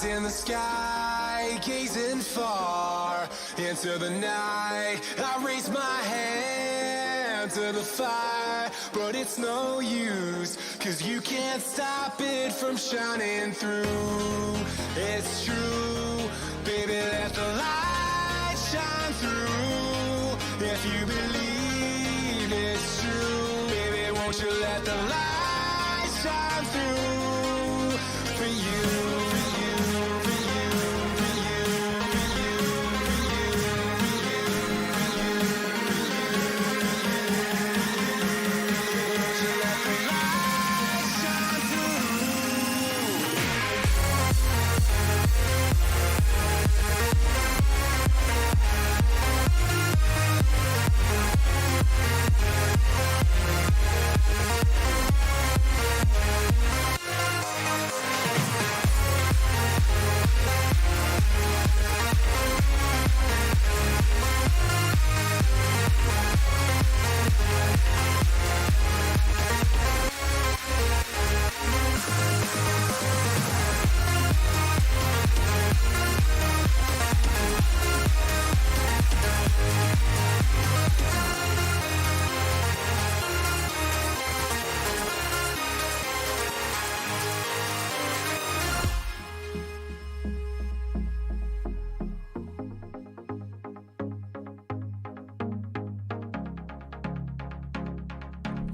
in the sky, gazing far into the night. I raise my hand to the fire, but it's no use, 'cause you can't stop it from shining through. It's true, baby, let the light shine through. If you believe it's true, baby, won't you let the light shine through for you.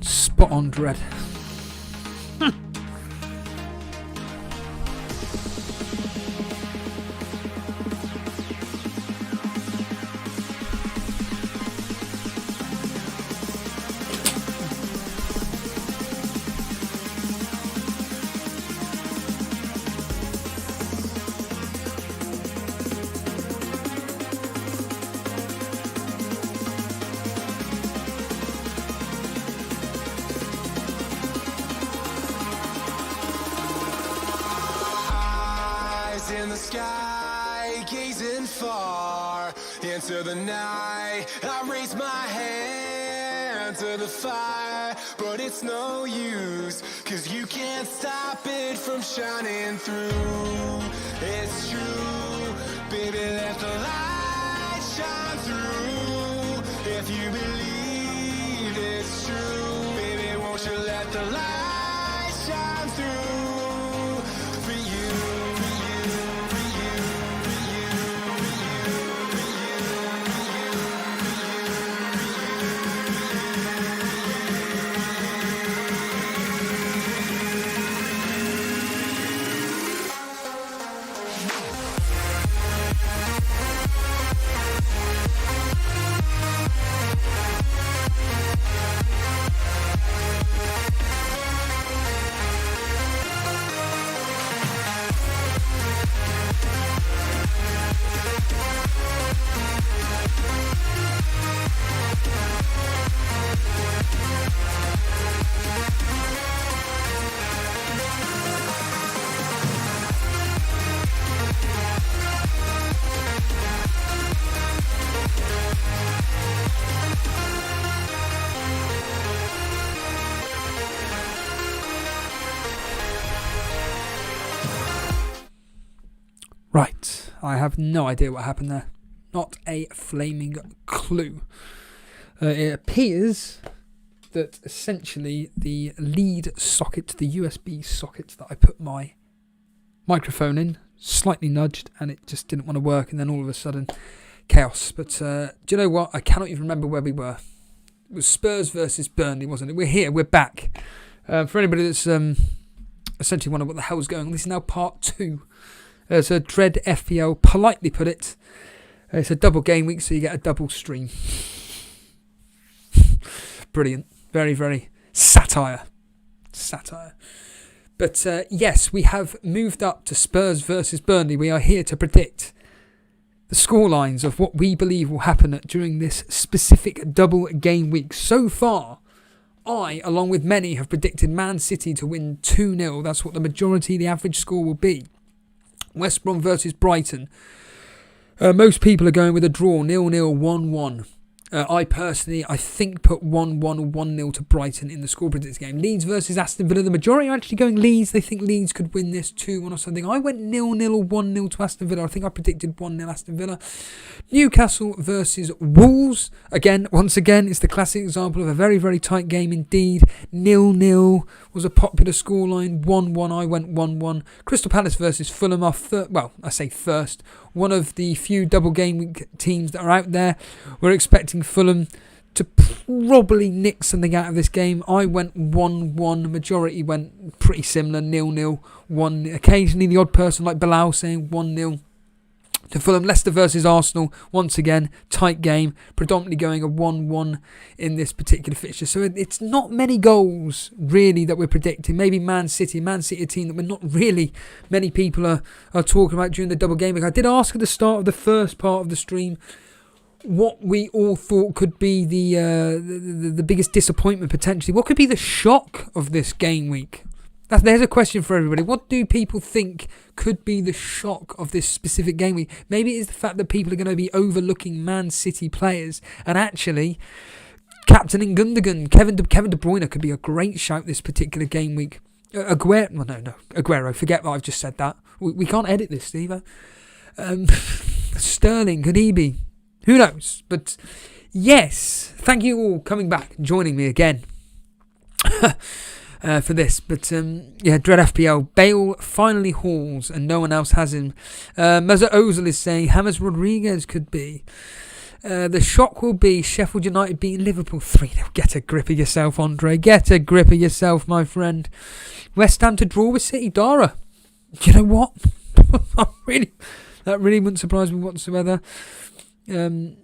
Spot on, Dread. In the sky, gazing far into the night. I raise my hand to the fire, but it's no use, 'cause you can't stop it from shining through. It's true, baby, let the light shine through. If you believe it's true, baby, won't you let the light shine through for you. Right, I have no idea what happened there. Not a flaming clue. It appears that essentially the lead socket, the USB socket that I put my microphone in, slightly nudged and it just didn't want to work, and then all of a sudden chaos. But do you know what? I cannot even remember where we were. It was Spurs versus Burnley, wasn't it? We're here, we're back. For anybody that's essentially wondering what the hell's going on, this is now part 2. So Dread FPL politely put it. It's a double game week, so you get a double stream. Brilliant. Very, very satire. But yes, we have moved up to Spurs versus Burnley. We are here to predict the scorelines of what we believe will happen during this specific double game week. So far, I, along with many, have predicted Man City to win 2-0. That's what the majority, the average score will be. West Brom versus Brighton. Most people are going with a draw, 0-0, 1-1. I think put 1-1 or 1-0 to Brighton in the score predictor game. Leeds versus Aston Villa. The majority are actually going Leeds. They think Leeds could win this 2-1 or something. I went 0-0 or 1-0 to Aston Villa. I think I predicted 1-0 Aston Villa. Newcastle versus Wolves. Once again, it's the classic example of a very, very tight game indeed. 0-0 was a popular scoreline. 1-1, I went 1-1. Crystal Palace versus Fulham. First. One of the few double game week teams that are out there. We're expecting Fulham to probably nick something out of this game. I went 1-1. Majority went pretty similar, 0-0, 1. Occasionally the odd person like Bilal saying 1-0 to Fulham. Leicester versus Arsenal. Once again, tight game. Predominantly going a 1-1 in this particular fixture. So it's not many goals really that we're predicting. Maybe Man City, a team that we're not really many people are talking about during the double game week. I did ask at the start of the first part of the stream what we all thought could be the biggest disappointment potentially. What could be the shock of this game week? There's a question for everybody. What do people think could be the shock of this specific game week? Maybe it's the fact that people are going to be overlooking Man City players and actually captaining Gundogan. Kevin De Bruyne could be a great shout this particular game week. Aguero. Forget what I've just said that. We can't edit this, Steve. Sterling, could he be? Who knows? But yes, thank you all coming back, joining me again. For this, but Dread FPL. Bale finally hauls and no one else has him. Mesut Ozil is saying James Rodriguez could be. The shock will be Sheffield United beating Liverpool 3-0. Get a grip of yourself, Andre. Get a grip of yourself, my friend. West Ham to draw with City. Dara. You know what? That really wouldn't surprise me whatsoever. And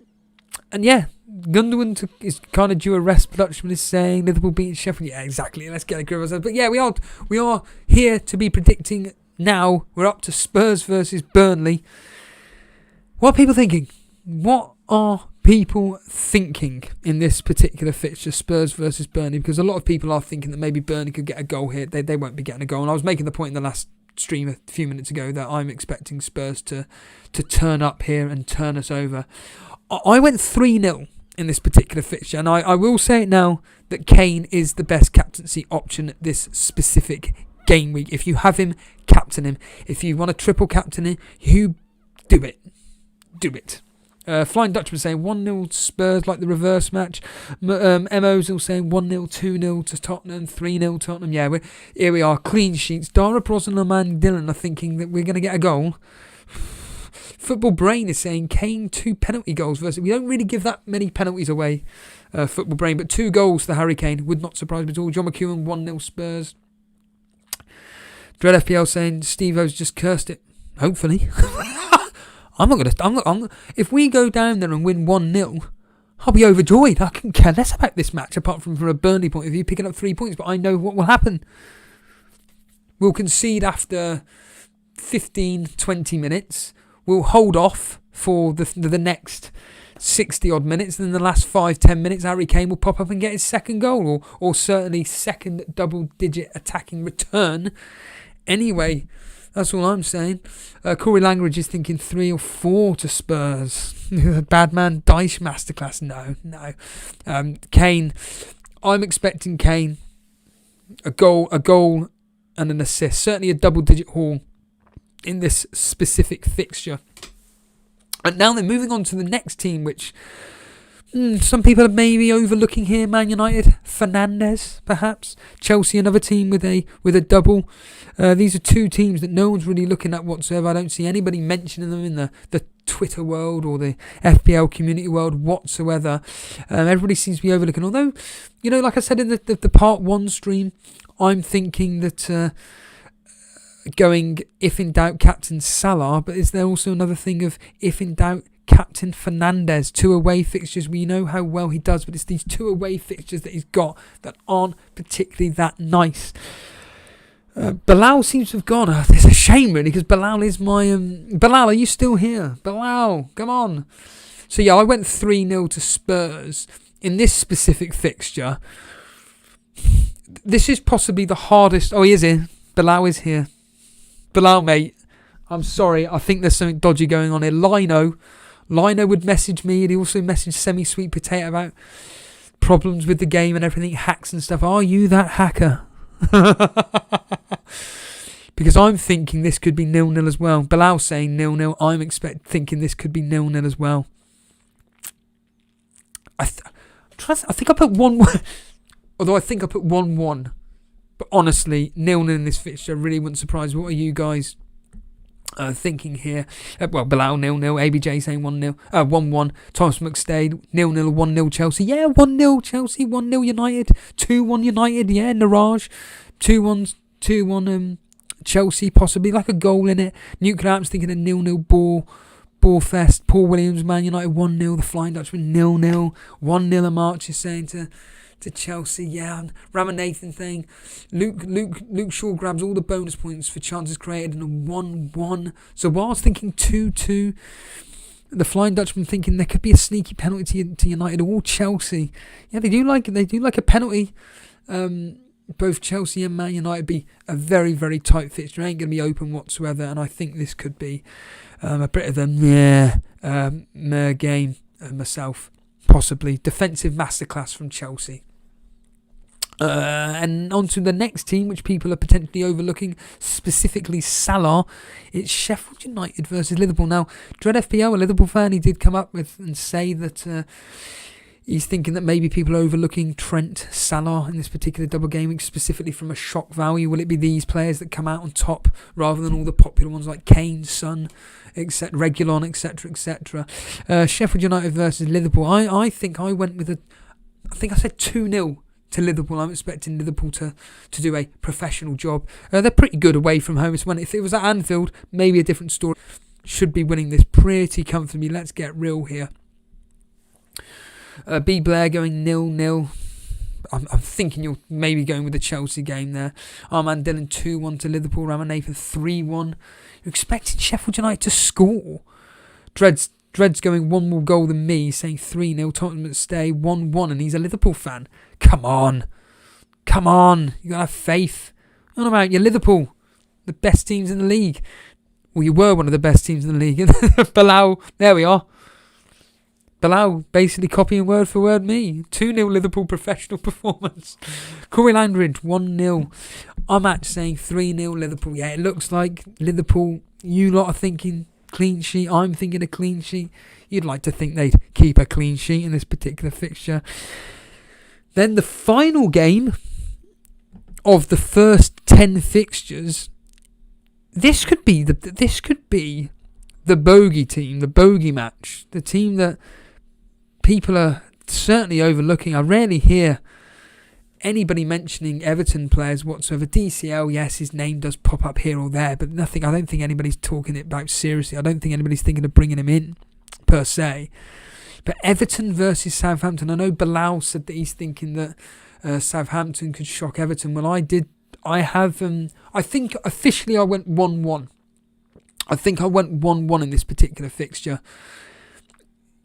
yeah, Gundogan is kind of due a rest. Dutchman is saying Liverpool beating Sheffield. Yeah, exactly. Let's get a grip of ourselves. But yeah, we are here to be predicting now. We're up to Spurs versus Burnley. What are people thinking? What are people thinking in this particular fixture, Spurs versus Burnley? Because a lot of people are thinking that maybe Burnley could get a goal here. They won't be getting a goal. And I was making the point in the last stream a few minutes ago that I'm expecting Spurs to turn up here and turn us over. I went 3-0 in this particular fixture, and I will say it now that Kane is the best captaincy option this specific game week. If you have him, captain him. If you want to triple captain him, you do it. Do it. Flying Dutchman saying 1-0 Spurs like the reverse match. Ozil saying 1-0, 2-0 to Tottenham, 3-0 Tottenham. Yeah, here we are. Clean sheets. Dara Brosnan and Dylan are thinking that we're going to get a goal. Football Brain is saying Kane 2 penalty goals versus. We don't really give that many penalties away, Football Brain, but 2 goals for Harry Kane would not surprise me at all. John McEwen 1-0 Spurs. Dread FPL saying Steve-O's just cursed it. Hopefully. I'm not. If we go down there and win 1-0, I'll be overjoyed. I couldn't care less about this match apart from a Burnley point of view, picking up 3 points. But I know what will happen. We'll concede after 15-20 minutes. We'll hold off for the next 60-odd minutes. And in the last 5-10 minutes, Harry Kane will pop up and get his second goal. Or certainly second double-digit attacking return. Anyway, that's all I'm saying. Corey Langridge is thinking 3 or 4 to Spurs. Bad man Dice Masterclass. No. Kane. I'm expecting Kane. A goal and an assist. Certainly a double-digit haul in this specific fixture. And now they're moving on to the next team, which some people are maybe overlooking here. Man United, Fernandes, perhaps. Chelsea, another team with a double. These are 2 teams that no one's really looking at whatsoever. I don't see anybody mentioning them in the Twitter world or the FPL community world whatsoever. Everybody seems to be overlooking. Although, like I said in the part 1 stream, I'm thinking that going, if in doubt, Captain Salah, but is there also another thing of, if in doubt, Captain Fernandes? 2 away fixtures, we know how well he does, but it's these 2 away fixtures that he's got that aren't particularly that nice. Bilal seems to have gone. It's a shame, really, because Bilal is my... Bilal, are you still here? Bilal, come on. So, yeah, I went 3-0 to Spurs in this specific fixture. This is possibly the hardest... Oh, he is here. Bilal is here. Bilal, mate, I'm sorry. I think there's something dodgy going on here. Lino, Lino would message me, and he also messaged Semi-Sweet Potato about problems with the game and everything, hacks and stuff. Are you that hacker? Because I'm thinking this could be 0-0 as well. Bilal saying 0-0. I'm thinking this could be 0-0 as well. I think I put 1-1. Although I think I put 1-1. But honestly, 0-0 in this fixture really wouldn't surprise me. What are you guys thinking here? Well, Bilal 0-0. ABJ saying 1-0. 1-1. Thomas McStade 0-0. 1-0 Chelsea. Yeah, 1-0 Chelsea. 1-0 United. 2-1 United. Yeah, Naraj. 2-1 Chelsea, possibly like a goal in it. Nuclear Amps thinking a 0-0 ball fest. Paul Williams, Man United 1-0. The Flying Dutchman 0-0. 1-0 March is saying to Chelsea. Yeah, Ramanathan thing. Luke Shaw grabs all the bonus points for chances created in a 1-1. So whilst thinking 2-2, the Flying Dutchman thinking there could be a sneaky penalty to United or Chelsea. Yeah, they do like a penalty. Both Chelsea and Man United be a very, very tight fixture. Ain't going to be open whatsoever, and I think this could be a bit of a game myself, possibly. Defensive masterclass from Chelsea. And on to the next team, which people are potentially overlooking, specifically Salah. It's Sheffield United versus Liverpool. Now, Dread FPL, a Liverpool fan, he did come up with and say that he's thinking that maybe people are overlooking Trent, Salah in this particular double game week, specifically from a shock value. Will it be these players that come out on top rather than all the popular ones like Kane, Son, etc., Regulon, etc., etc.? Sheffield United versus Liverpool. I think I went with I think I said 2-0 to Liverpool. I'm expecting Liverpool to do a professional job. They're pretty good away from home. If it was at Anfield, maybe a different story. Should be winning this pretty comfortably. Let's get real here. B. Blair going 0-0. I'm thinking you're maybe going with the Chelsea game there. Armand Dillon 2-1 to Liverpool. Ramanathan 3-1. You're expecting Sheffield United to score. Dread's going one more goal than me, saying 3-0. Tottenham stay 1-1, and he's a Liverpool fan. Come on. You gotta have faith. What about you, Liverpool? The best teams in the league. Well, you were one of the best teams in the league. Bilal, there we are. Bilal basically copying word for word me. 2-0 Liverpool professional performance. Corey Landridge 1-0. I'm actually saying 3-0 Liverpool. Yeah, it looks like Liverpool. You lot are thinking clean sheet. I'm thinking a clean sheet. You'd like to think they'd keep a clean sheet in this particular fixture. Then the final game of the first 10 fixtures. This could be the bogey team, the bogey match, the team that people are certainly overlooking. I rarely hear anybody mentioning Everton players whatsoever. DCL, yes, his name does pop up here or there, but nothing. I don't think anybody's talking it about seriously. I don't think anybody's thinking of bringing him in per se. But Everton versus Southampton. I know Bilal said that he's thinking that Southampton could shock Everton. Well, I think officially I went 1-1. I think I went 1-1 in this particular fixture.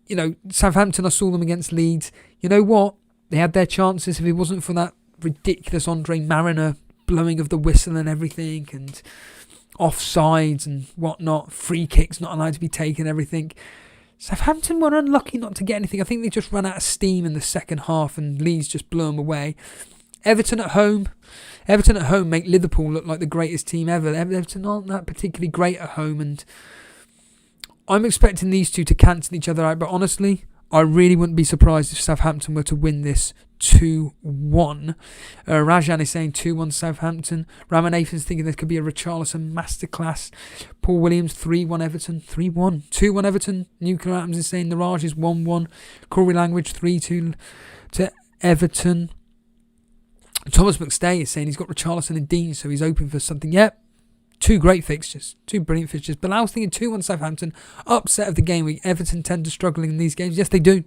You know, Southampton, I saw them against Leeds. You know what? They had their chances. If it wasn't for that ridiculous Andre Mariner blowing of the whistle and everything, and offsides and whatnot, free kicks not allowed to be taken, everything. Southampton were unlucky not to get anything. I think they just ran out of steam in the second half and Leeds just blew them away. Everton at home make Liverpool look like the greatest team ever. Everton aren't that particularly great at home, and I'm expecting these two to cancel each other out. But honestly, I really wouldn't be surprised if Southampton were to win this 2-1. Rajan is saying 2-1 Southampton. Ramanathan's thinking there could be a Richarlison masterclass. Paul Williams 3-1 Everton. 3-1. 2-1 Everton. Nuclear Atoms is saying Naraj is 1-1. Corey Language 3-2 to Everton. Thomas McStay is saying he's got Richarlison and Dean, so he's open for something. Yep. Two great fixtures. Two brilliant fixtures. But I was thinking 2-1 Southampton. Upset of the game week. Everton tend to struggle in these games. Yes, they do.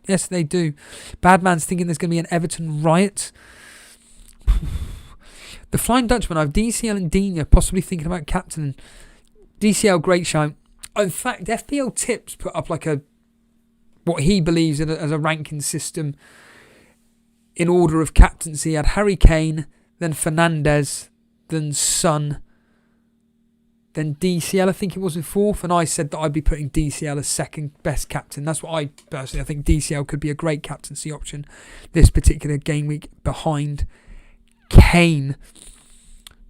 Yes, they do. Badman's thinking there's going to be an Everton riot. The Flying Dutchman, I have DCL and Dina possibly thinking about captaining. DCL, great shout. In fact, FPL Tips put up like what he believes as a ranking system in order of captaincy. He had Harry Kane, then Fernandes, then Son, then DCL, I think it was, in fourth, and I said that I'd be putting DCL as second best captain. That's what I personally, I think DCL could be a great captaincy option this particular game week behind Kane.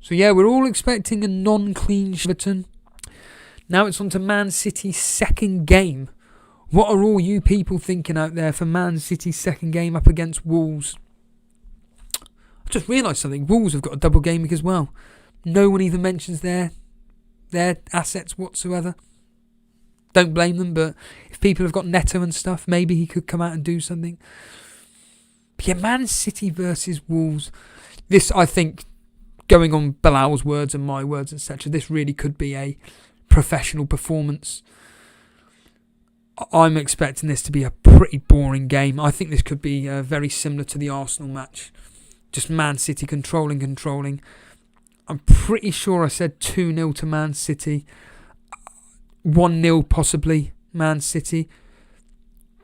So yeah, we're all expecting a non-clean Everton. Now it's on to Man City's second game. What are all you people thinking out there for Man City's second game up against Wolves? I just realised something. Wolves have got a double game week as well. No one even mentions their assets whatsoever. Don't blame them, but if people have got Neto and stuff, maybe he could come out and do something. But yeah, Man City versus Wolves. This, I think, going on Bilal's words and my words, etc., this really could be a professional performance. I'm expecting this to be a pretty boring game. I think this could be very similar to the Arsenal match. Just Man City controlling. I'm pretty sure I said 2-0 to Man City. 1-0 possibly, Man City.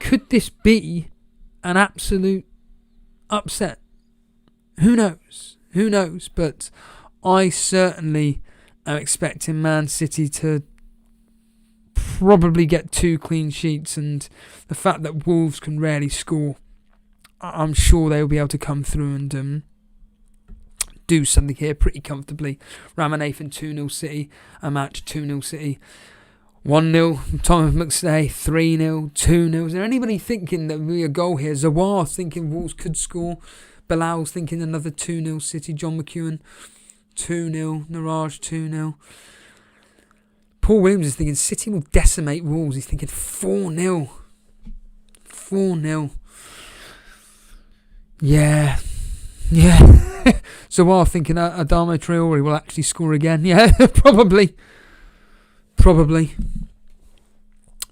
Could this be an absolute upset? Who knows? But I certainly am expecting Man City to probably get 2 clean sheets, and the fact that Wolves can rarely score, I'm sure they'll be able to come through and do something here pretty comfortably. Ramanathan 2-0 City, a match 2-0 City, 1-0 Thomas McStay, 3-0, 2-0. Is there anybody thinking that will be a goal here? Zawar thinking Wolves could score. Bilal's thinking another 2-0 City. John McEwen 2-0. Niraj 2-0. Paul Williams is thinking City will decimate Wolves. He's thinking 4-0. 4-0. Yeah. Zawar thinking Adamo Traore will actually score again. Yeah, probably.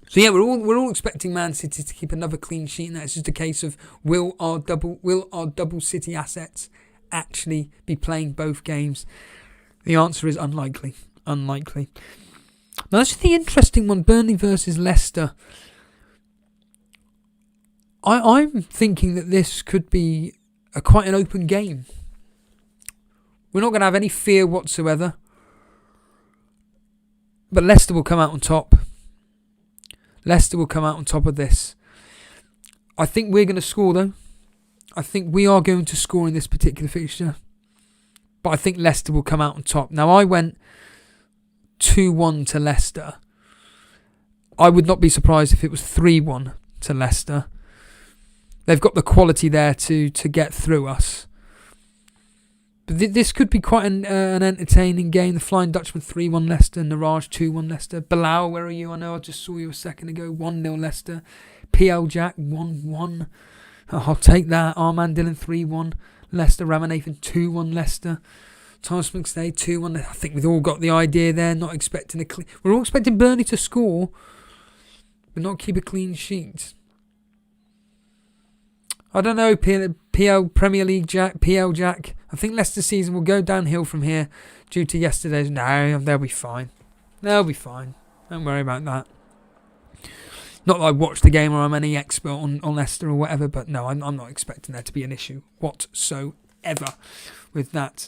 So yeah, we're all expecting Man City to keep another clean sheet, and that's just a case of will our double City assets actually be playing both games? The answer is unlikely. Now that's the interesting one, Burnley versus Leicester. I'm thinking that this could be quite an open game. We're not going to have any fear whatsoever. But Leicester will come out on top. Leicester will come out on top of this. I think we're going to score, though. I think we are going to score in this particular fixture. But I think Leicester will come out on top. Now, I went 2-1 to Leicester. I would not be surprised if it was 3-1 to Leicester. They've got the quality there to get through us. But this could be quite an entertaining game. The Flying Dutchman 3-1 Leicester. Niraj 2-1 Leicester. Bilal, where are you? I know I just saw you a second ago. 1-0 Leicester. PL Jack 1-1. I'll take that. Armand Dillon 3-1 Leicester. Ramanathan 2-1 Leicester. Thomas McStay 2-1. I think we've all got the idea there. Not expecting we're all expecting Burnley to score, but not keep a clean sheet. I don't know, PL Premier League Jack, PL Jack. I think Leicester's season will go downhill from here due to yesterday's. No, they'll be fine. Don't worry about that. Not that I watched the game or I'm any expert on Leicester or whatever, but no, I'm not expecting there to be an issue whatsoever with that.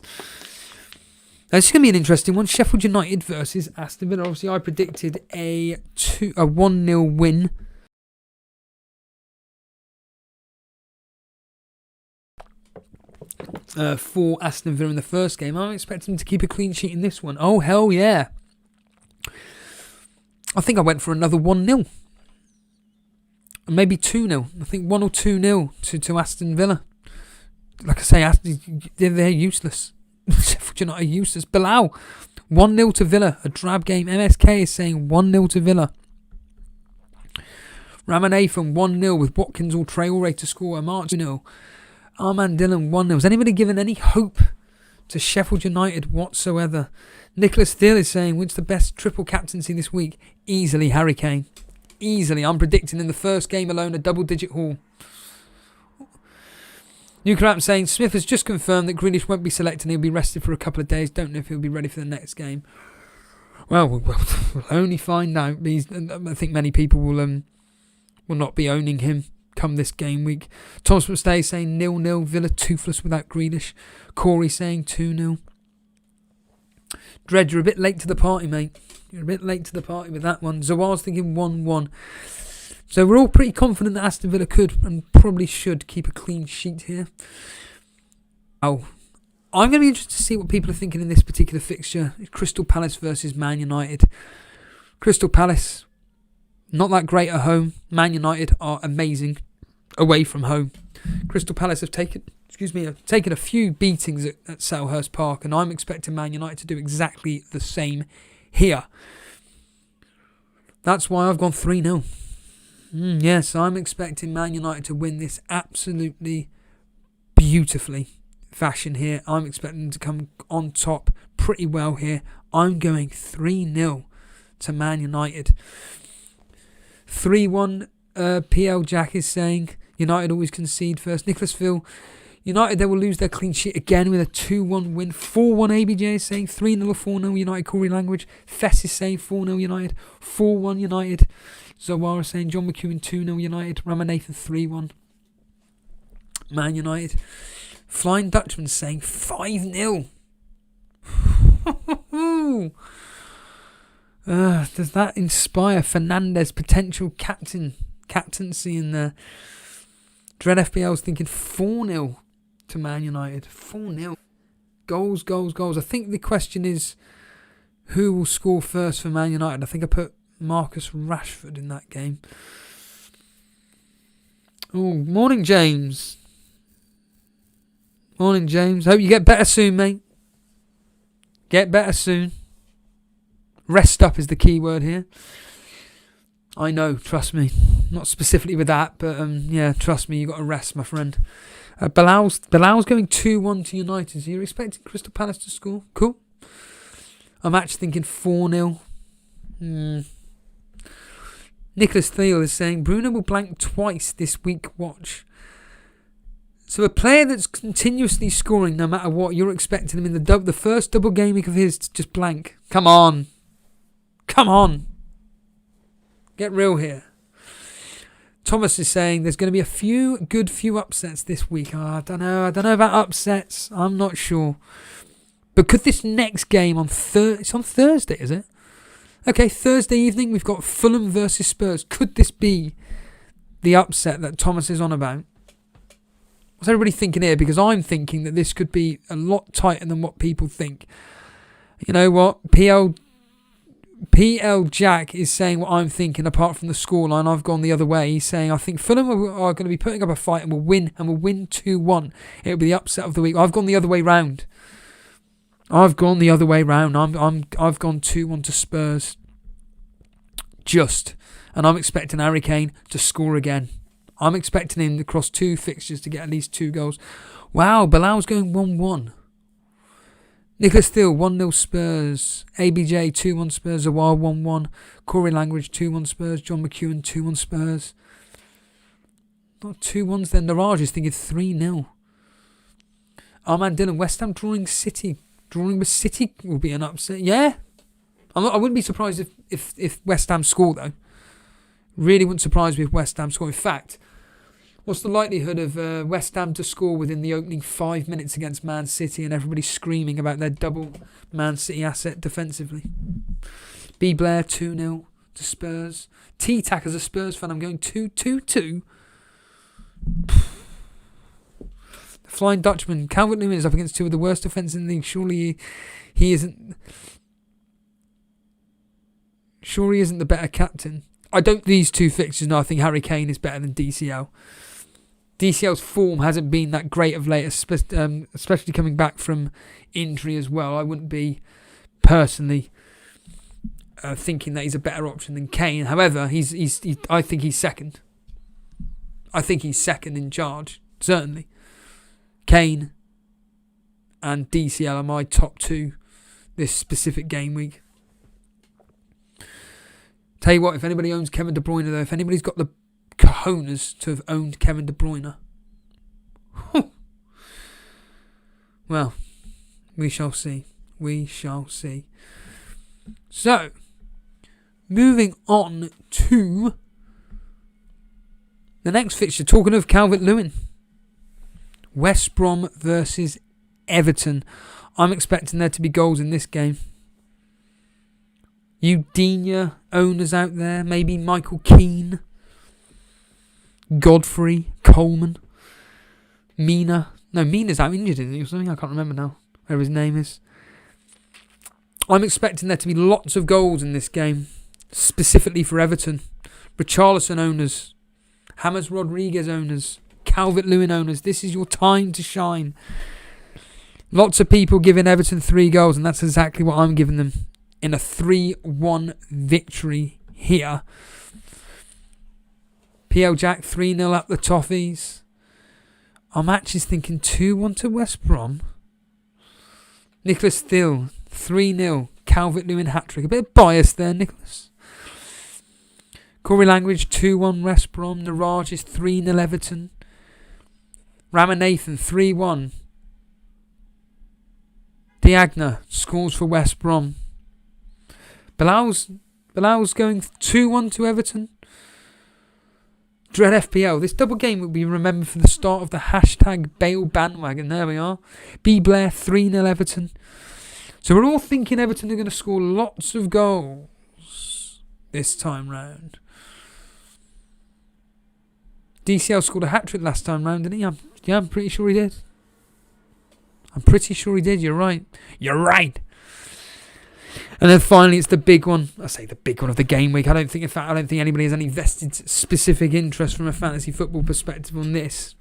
This is going to be an interesting one. Sheffield United versus Aston Villa. Obviously, I predicted a 1-0 win. For Aston Villa in the first game. I'm expecting them to keep a clean sheet in this one. Oh, hell yeah. I think I went for another 1-0. Maybe 2-0. I think 1 or 2-0 to Aston Villa. Like I say, they're useless. Sheffield United are useless. Bilal, 1-0 to Villa. A drab game. MSK is saying 1-0 to Villa. Ramanathan 1-0 with Watkins or Traore to score a March 2-0. Armand Dillon 1-0. Has anybody given any hope to Sheffield United whatsoever? Nicholas Thiel is saying, which the best triple captaincy this week? Easily Harry Kane. Easily. I'm predicting in the first game alone a double-digit haul. Nukrap saying, Smith has just confirmed that Grealish won't be selected and he'll be rested for a couple of days. Don't know if he'll be ready for the next game. Well, we'll only find out. I think many people will not be owning him come this game week. Thomas McStay saying 0-0. Villa toothless without Grealish. Corey saying 2-0. Dred, you're a bit late to the party, mate. You're a bit late to the party with that one. Zawar's thinking 1-1. So we're all pretty confident that Aston Villa could and probably should keep a clean sheet here. Oh, I'm going to be interested to see what people are thinking in this particular fixture. Crystal Palace versus Man United. Crystal Palace, not that great at home. Man United are amazing away from home. Crystal Palace have taken a few beatings at Selhurst Park, and I'm expecting Man United to do exactly the same here. That's why I've gone 3-0. Yes, I'm expecting Man United to win this absolutely beautifully fashion here. I'm expecting them to come on top pretty well here. I'm going 3-0 to Man United. 3-1 PL Jack is saying United always concede first. Nicholas Phil, United, they will lose their clean sheet again with a 2-1 win. 4-1 ABJ is saying 3-0 or 4-0 United. Corey Language. Fess is saying 4-0 United. 4-1 United. Zawara is saying John McEwen 2-0 United. Ramanathan 3-1 Man United. Flying Dutchman saying 5-0. Does that inspire Fernandez potential captaincy in there? Dread FPL's thinking 4-0 to Man United. 4-0. Goals. I think the question is who will score first for Man United. I think I put Marcus Rashford in that game. Oh, morning, James. Morning, James. Hope you get better soon, mate. Get better soon. Rest up is the key word here. I know, trust me. Not specifically with that, but yeah, trust me, you got to rest, my friend. Bilal's going 2-1 to United. So you're expecting Crystal Palace to score? Cool. I'm actually thinking 4-0. Nicholas Thiel is saying Bruno will blank twice this week. Watch. So a player that's continuously scoring no matter what, you're expecting him in the first double game week of his to just blank. Come on. Get real here. Thomas is saying there's going to be a few upsets this week. I don't know about upsets. I'm not sure. But could this next game it's on Thursday, is it? Okay, Thursday evening we've got Fulham versus Spurs. Could this be the upset that Thomas is on about? What's everybody thinking here? Because I'm thinking that this could be a lot tighter than what people think. You know what? PL Jack is saying what I'm thinking apart from the scoreline. I've gone the other way. He's saying I think Fulham are going to be putting up a fight and will win 2-1. It'll be the upset of the week. I've gone the other way round. I've gone 2-1 to Spurs. And I'm expecting Harry Kane to score again. I'm expecting him across two fixtures to get at least 2 goals. Wow, Bilal's going 1-1. Nicholas Steele, 1-0 Spurs. ABJ, 2-1 Spurs. Zawar, 1-1. Corey Language, 2-1 Spurs. John McEwen, 2-1 Spurs. Not 2-1s then. Naraj is thinking 3-0. Armand Dillon, West Ham drawing City. Drawing with City will be an upset. Yeah. I wouldn't be surprised if West Ham score, though. Really wouldn't surprise me if West Ham score. In fact, what's the likelihood of West Ham to score within the opening 5 minutes against Man City and everybody screaming about their double Man City asset defensively? B. Blair, 2-0 to Spurs. T-Tack as a Spurs fan, I'm going 2-2-2. Flying Dutchman, Calvert-Lewin is up against 2 of the worst defences in the league. Surely he isn't the better captain. I don't these 2 fixtures. No, I think Harry Kane is better than DCL. DCL's form hasn't been that great of late, especially coming back from injury as well. I wouldn't be personally thinking that he's a better option than Kane. However, I think he's second. I think he's second in charge, certainly. Kane and DCL are my top 2 this specific game week. Tell you what, if anybody owns Kevin De Bruyne, though, if anybody's got the cojones to have owned Kevin De Bruyne, well, we shall see. So, moving on to the next fixture. Talking of Calvert-Lewin, West Brom versus Everton. I'm expecting there to be goals in this game. You Dina owners out there, maybe Michael Keane, Godfrey, Coleman, Mina. No, Mina's out injured, isn't he, or something? I can't remember now where his name is. I'm expecting there to be lots of goals in this game, specifically for Everton. Richarlison owners, James Rodriguez owners, Calvert-Lewin owners. This is your time to shine. Lots of people giving Everton 3 goals, and that's exactly what I'm giving them in a 3-1 victory here. PL Jack 3-0 up the Toffees. I'm actually thinking 2-1 to West Brom. Nicholas Thiel 3-0. Calvert-Lewin hat-trick. A bit of bias there, Nicholas. Corey Language 2-1 West Brom. Niraj is 3-0 Everton. Ramanathan 3-1. Diagna scores for West Brom. Bilal's going 2-1 to Everton. Dread FPL. This double game will be remembered for the start of the hashtag Bale bandwagon. There we are. B. Blair 3-0 Everton. So we're all thinking Everton are going to score lots of goals this time round. DCL scored a hat-trick last time round, didn't he? I'm pretty sure he did. You're right. And then finally, it's the big one. I say the big one of the game week. I don't think anybody has any vested specific interest from a fantasy football perspective on this.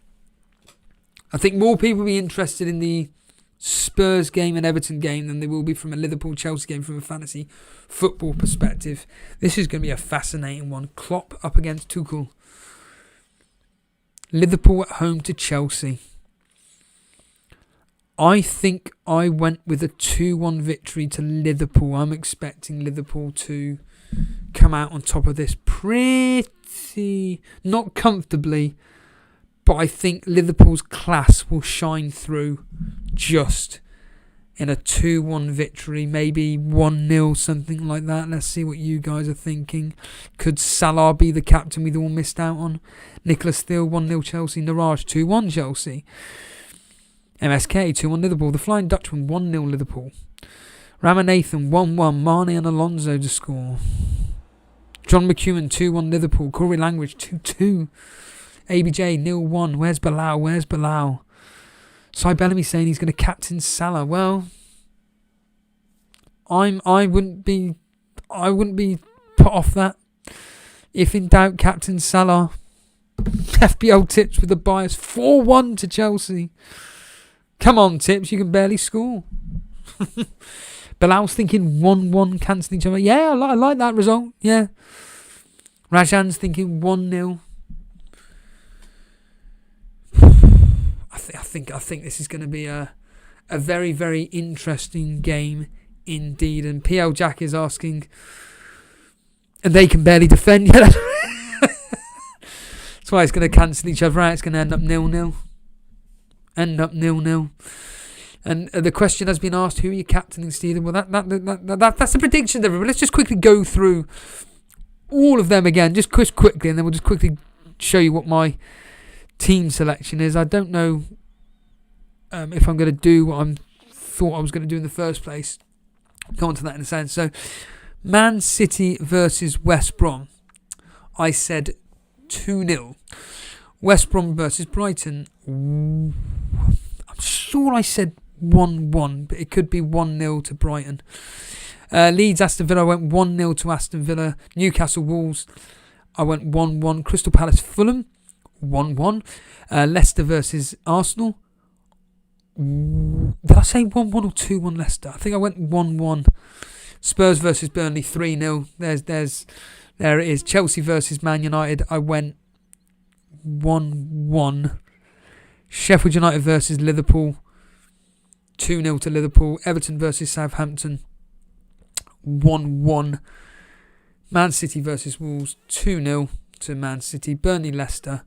I think more people will be interested in the Spurs game and Everton game than they will be from a Liverpool-Chelsea game from a fantasy football perspective. This is going to be a fascinating one. Klopp up against Tuchel. Liverpool at home to Chelsea. I think I went with a 2-1 victory to Liverpool. I'm expecting Liverpool to come out on top of this pretty, not comfortably, but I think Liverpool's class will shine through just in a 2-1 victory, maybe 1-0, something like that. Let's see what you guys are thinking. Could Salah be the captain we've all missed out on? Nicholas Thiel, 1-0 Chelsea. Niraj, 2-1 Chelsea. MSK, 2-1 Liverpool. The Flying Dutchman, 1-0 Liverpool. Ramanathan, 1-1. Mane and Alonso to score. John McEwen, 2-1 Liverpool. Corey Language, 2-2. ABJ, 0-1. Where's Bilal? Cy Bellamy saying he's going to captain Salah. Well, I wouldn't be put off that. If in doubt, captain Salah. FPL tips with a bias, 4-1 to Chelsea. Come on, tips, you can barely score. Bilal's thinking 1-1 cancelling each other. Yeah, I like that result. Yeah. Rajan's thinking 1-0. I think this is going to be a very, very interesting game indeed. And PL Jack is asking, and they can barely defend yet. That's why it's going to cancel each other out. It's going to end up 0-0. And the question has been asked, who are you captaining, Stephen? Well, that's the prediction, everybody. Let's just quickly go through all of them again, just quickly, and then we'll just quickly show you what my team selection is. I don't know if I'm going to do what I thought I was going to do in the first place. I'll go on to that in a second. So, Man City versus West Brom. I said 2-0. West Brom versus Brighton. I'm sure I said 1-1, but it could be 1-0 to Brighton. Leeds Aston Villa, I went 1-0 to Aston Villa. Newcastle Wolves, I went 1-1. Crystal Palace Fulham, 1-1. Leicester versus Arsenal. Did I say 1-1 or 2-1 Leicester? I think I went 1-1. Spurs versus Burnley, 3-0. There it is. Chelsea versus Man United, I went 1-1. Sheffield United versus Liverpool, 2-0 to Liverpool. Everton versus Southampton, 1-1. Man City versus Wolves, 2-0 to Man City. Burnley Leicester,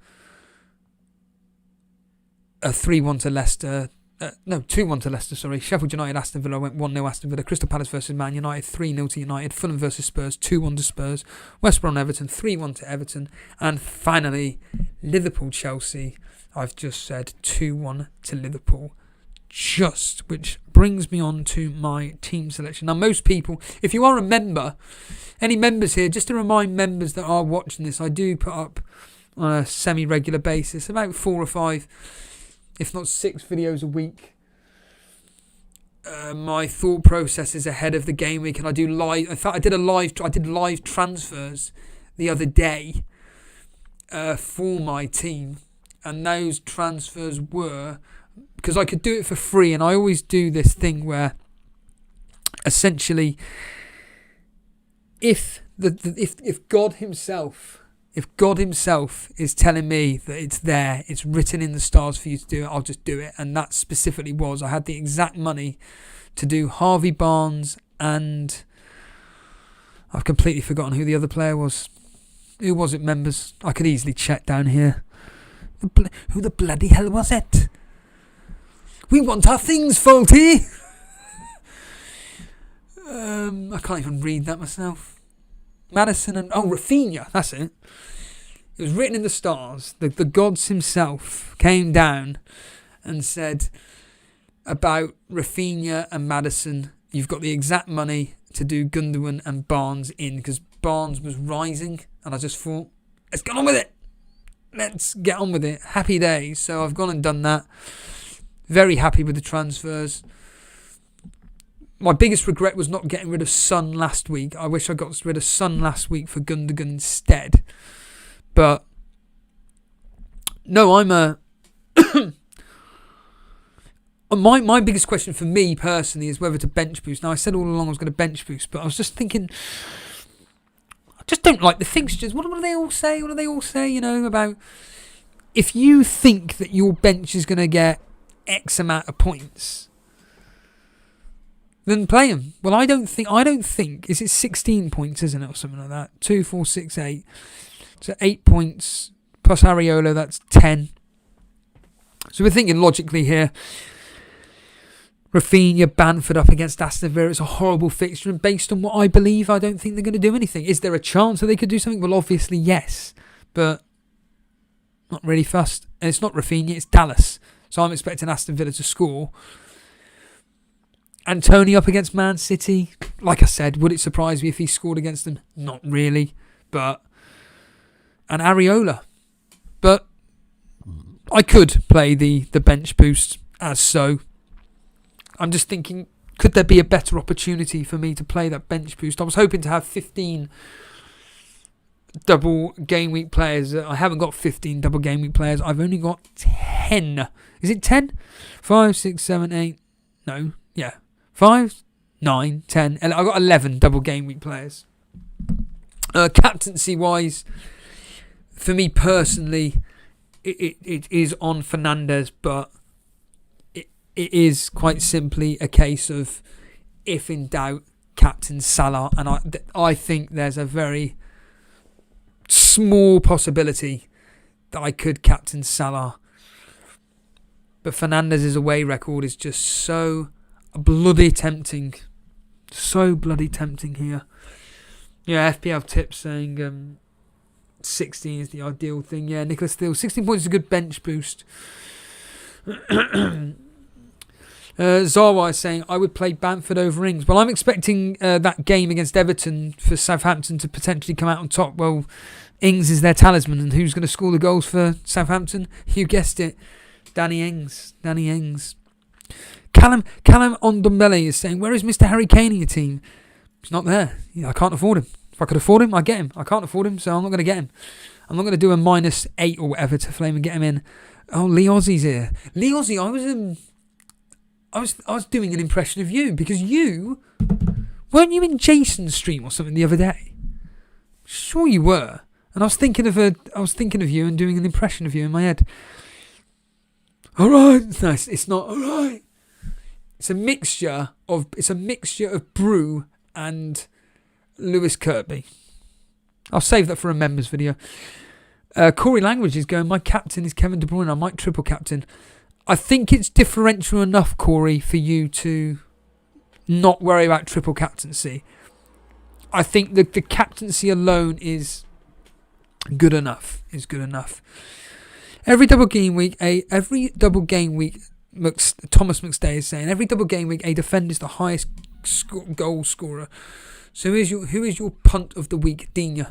3-1 to Leicester. 2-1 to Leicester, sorry. Sheffield United Aston Villa, went 1-0 Aston Villa. Crystal Palace versus Man United, 3-0 to United. Fulham versus Spurs, 2-1 to Spurs. West Brom Everton, 3-1 to Everton. And finally, Liverpool Chelsea, I've just said 2-1 to Liverpool. which brings me on to my team selection. Now, most people, if you are a member, any members here, just to remind members that are watching this, I do put up on a semi-regular basis about 4 or 5, if not 6 videos a week. My thought processes ahead of the game week, and I do live. In fact, I did live transfers the other day for my team, and those transfers were because I could do it for free, and I always do this thing where essentially, if God Himself is telling me that it's there, it's written in the stars for you to do it, I'll just do it. And that specifically was, I had the exact money to do Harvey Barnes, and I've completely forgotten who the other player was. Who was it, members? I could easily check down here. Who the bloody hell was it? We want our things, Faulty! I can't even read that myself. Maddison and... Rafinha, that's it. It was written in the stars. The gods himself came down and said about Rafinha and Maddison, you've got the exact money to do Gundogan and Barnes in, because Barnes was rising, and I just thought, let's get on with it. Let's get on with it. Happy days. So I've gone and done that. Very happy with the transfers. My biggest regret was not getting rid of Son last week. I wish I got rid of Son last week for Gundogan instead. But no, I'm a... my biggest question for me personally is whether to bench boost. Now, I said all along I was going to bench boost, but I was just thinking, I just don't like the fixtures. What do they all say? What do they all say, about if you think that your bench is going to get X amount of points, then play them. Well, I don't think, is it 16 points, isn't it, or something like that? 2, 4, 6, 8. So 8 points plus Areola, that's 10. So we're thinking logically here. Rafinha, Bamford up against Aston Villa. It's a horrible fixture, and based on what I believe, I don't think they're going to do anything. Is there a chance that they could do something? Well, obviously, yes. But not really fussed. And it's not Rafinha, it's Dallas. So I'm expecting Aston Villa to score. Antonio up against Man City. Like I said, would it surprise me if he scored against them? Not really. And Areola. But I could play the bench boost as so. I'm just thinking, could there be a better opportunity for me to play that bench boost? I was hoping to have 15 double game week players. I haven't got 15 double game week players. I've only got 10. Is it 10? 5, 6, 7, 8. No. Yeah. 5, 9, 10. I've got 11 double game week players. Captaincy wise, for me personally, it is on Fernandes, but it is quite simply a case of, if in doubt, captain Salah. And I think there's a very small possibility that I could captain Salah. But Fernandes' away record is just so bloody tempting. So bloody tempting here. Yeah, FPL tips saying 16 is the ideal thing. Yeah, Nicholas Steele, 16 points is a good bench boost. Zawa is saying, I would play Bamford over Ings. Well, I'm expecting that game against Everton for Southampton to potentially come out on top. Well, Ings is their talisman, and who's going to score the goals for Southampton? You guessed it, Danny Ings. Callum Ondombele is saying, where is Mr. Harry Kane in your team? He's not there. I can't afford him. If I could afford him, I'd get him. I can't afford him, so I'm not going to get him. I'm not going to do a -8 or whatever to flame and get him in. Oh, Lee Ozzie's here. Lee Ozzie, I was doing an impression of you, because weren't you in Jason's stream or something the other day? Sure you were. And I was thinking of you and doing an impression of you in my head. All right, no, it's not all right. It's a mixture of Brew and Lewis Kirkby. I'll save that for a members video. Corey Language is going, my captain is Kevin De Bruyne. I might triple captain. I think it's differential enough, Corey, for you to not worry about triple captaincy. I think the captaincy alone is good enough. Every double game week Thomas McStay is saying, every double game week, a defender is the highest goal scorer. So who is your punt of the week? Digne.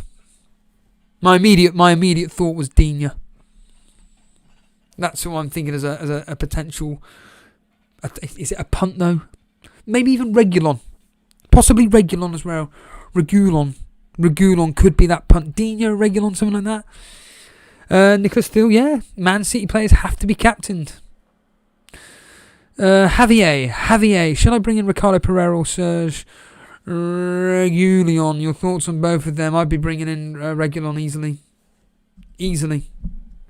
My immediate thought was Digne. That's what I'm thinking as a potential. Is it a punt though? Maybe even Regulon. Possibly Regulon as well. Regulon could be that punt. Digne, Regulon, something like that. Nicholas Steele, yeah. Man City players have to be captained. Javier. Should I bring in Ricardo Pereira or Serge Regulon? Your thoughts on both of them? I'd be bringing in Regulon easily.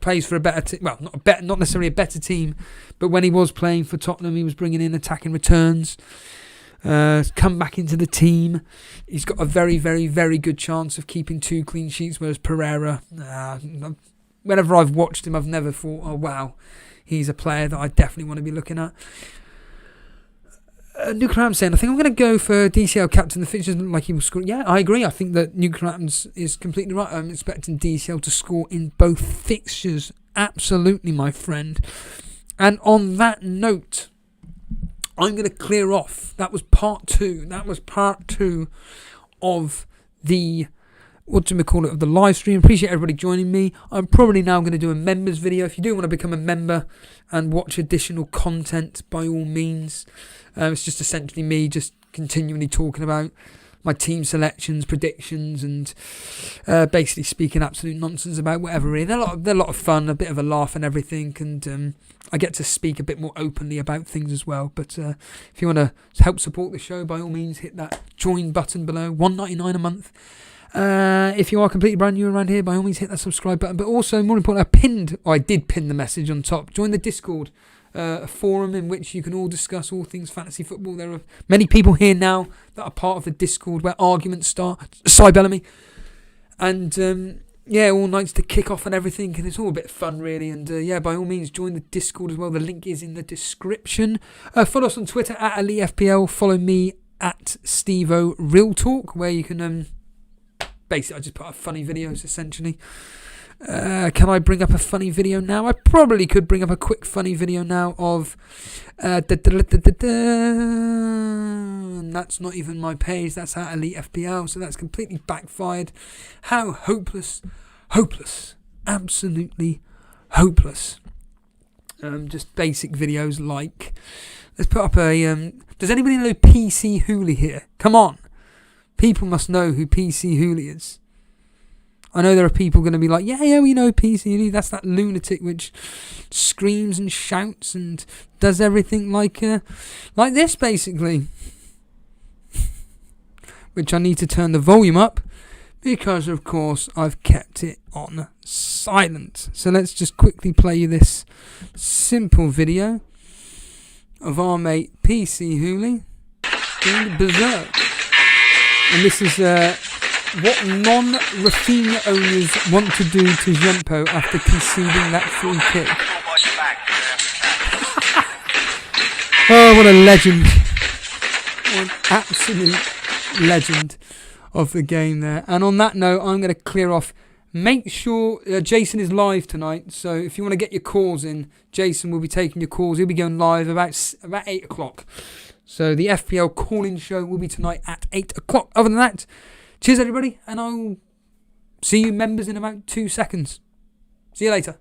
Plays for a better team. Well, not necessarily a better team, but when he was playing for Tottenham, he was bringing in attacking returns. Come back into the team. He's got a very, very, very good chance of keeping 2 clean sheets, whereas Pereira, whenever I've watched him, I've never thought, oh wow, he's a player that I definitely want to be looking at. Newcastle saying, I think I'm going to go for DCL captain. The fixtures look like he will score. Yeah, I agree. I think that Newcastle is completely right. I'm expecting DCL to score in both fixtures. Absolutely, my friend. And on that note, I'm going to clear off. That was part 2. That was part 2 of the of the live stream. Appreciate everybody joining me. I'm probably now going to do a members video. If you do want to become a member and watch additional content, by all means. It's just essentially me just continually talking about my team selections, predictions, and basically speaking absolute nonsense about whatever it is. They're a lot of fun, a bit of a laugh and everything, and I get to speak a bit more openly about things as well. But if you want to help support the show, by all means, hit that join button below, $1.99 a month. If you are completely brand new around here, by all means, hit that subscribe button. But also, more important, I did pin the message on top. Join the Discord. A forum in which you can all discuss all things fantasy football. There are many people here now that are part of the Discord where arguments start. Cy Bellamy. And all nights to kick off and everything. And it's all a bit of fun, really. And by all means, join the Discord as well. The link is in the description. Follow us on Twitter at Elite FPL. Follow me at Stevo Real Talk, where you can basically I just put up funny videos essentially. Can I bring up a funny video now? I probably could bring up a quick funny video now of and that's not even my page, that's at Elite FPL, so that's completely backfired. How hopeless, absolutely hopeless. Just basic videos like, let's put up a does anybody know PC Hooley here? Come on, people must know who PC Hooley is. I know there are people going to be like, yeah, we know PC. That's that lunatic which screams and shouts and does everything like this, basically. Which I need to turn the volume up because, of course, I've kept it on silent. So let's just quickly play you this simple video of our mate PC Hooley doing berserk. And this is what non-Rafinha owners want to do to Jempo after conceding that free kick. Oh, what a legend. An absolute legend of the game there. And on that note, I'm going to clear off. Make sure Jason is live tonight, so if you want to get your calls in, Jason will be taking your calls. He'll be going live about 8 o'clock. So the FPL call-in show will be tonight at 8 o'clock. Other than that, cheers everybody, and I'll see you members in about 2 seconds. See you later.